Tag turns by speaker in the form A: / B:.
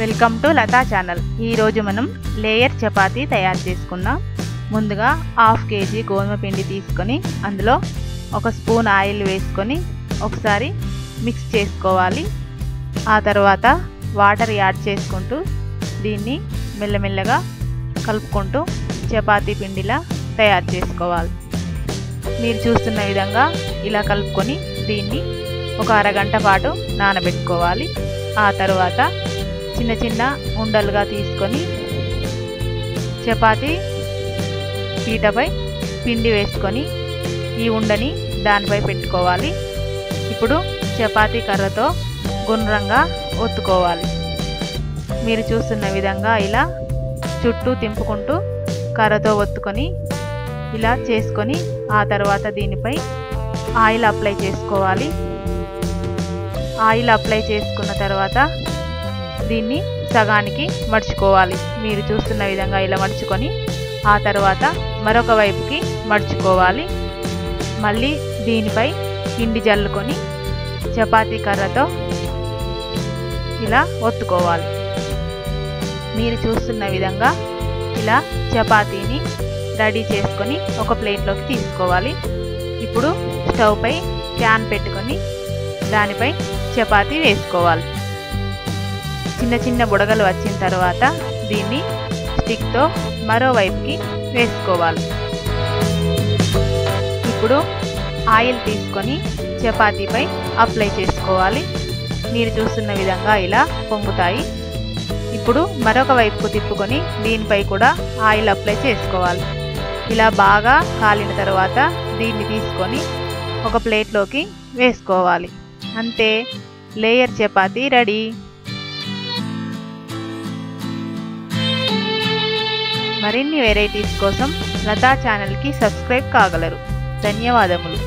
A: Welcome to Lata channel. ఈరోజు మనం layer chapati తయారు చేసుకుందాం. ముందుగా హాఫ్ కేజీ గోధుమ పిండి తీసుకొని అందులో ఒక స్పూన్ ఆయిల్ వేసుకొని ఒకసారి మిక్స్ చేసుకోవాలి. ఆ తర్వాత వాటర్ యాడ్ చేసుకుంటూ దీన్ని మెల్లమెల్లగా కలుపుకుంటూ చపాతీ పిండిలా తయారు చేసుకోవాలి. మీరు చూస్తున్న విధంగా ఇలా కలుపుకొని దీన్ని ఒక అరగంట పాటు నానబెట్టుకోవాలి. ఆ తర్వాత చిన్న చిన్న ఉండలుగా తీసుకొని చపాతీ పీటపై పిండి వేసుకొని ఈ ఉండని దానిపై పెట్టుకోవాలి. ఇప్పుడు చపాతీ కర్రతో గుండ్రంగా ఒత్తుకోవాలి. మీరు చూస్తున్న విధంగా ఇలా చుట్టూ తింపుకుంటూ కర్రతో ఒత్తుకొని ఇలా చేసుకొని ఆ తర్వాత దీనిపై ఆయిల్ అప్లై చేసుకోవాలి. ఆయిల్ అప్లై చేసుకున్న తర్వాత దీన్ని సగానికి మడుచుకోవాలి. మీరు చూస్తున్న విధంగా ఇలా మడుచుకొని ఆ తర్వాత మరొక వైపుకి మడుచుకోవాలి. మళ్ళీ దీనిపై పిండి జల్లుకొని చపాతీ కర్రతో ఇలా ఒత్తుకోవాలి. మీరు చూస్తున్న విధంగా ఇలా చపాతీని రెడీ చేసుకొని ఒక ప్లేట్లోకి తీసుకోవాలి. ఇప్పుడు స్టవ్ పై ప్యాన్ పెట్టుకొని దానిపై చపాతీ వేసుకోవాలి. చిన్న చిన్న బుడగలు వచ్చిన తర్వాత దీన్ని స్టిక్తో మరోవైపుకి వేసుకోవాలి. ఇప్పుడు ఆయిల్ తీసుకొని చపాతీపై అప్లై చేసుకోవాలి. మీరు చూస్తున్న విధంగా ఇలా పొంగుతాయి. ఇప్పుడు మరొక వైపుకు తిప్పుకొని దీనిపై కూడా ఆయిల్ అప్లై చేసుకోవాలి. ఇలా బాగా కాలిన తర్వాత దీన్ని తీసుకొని ఒక ప్లేట్లోకి వేసుకోవాలి. అంతే, లేయర్ చపాతీ రెడీ. మరిన్ని వెరైటీస్ కోసం లతా ఛానల్కి సబ్స్క్రైబ్ కాగలరు. ధన్యవాదములు.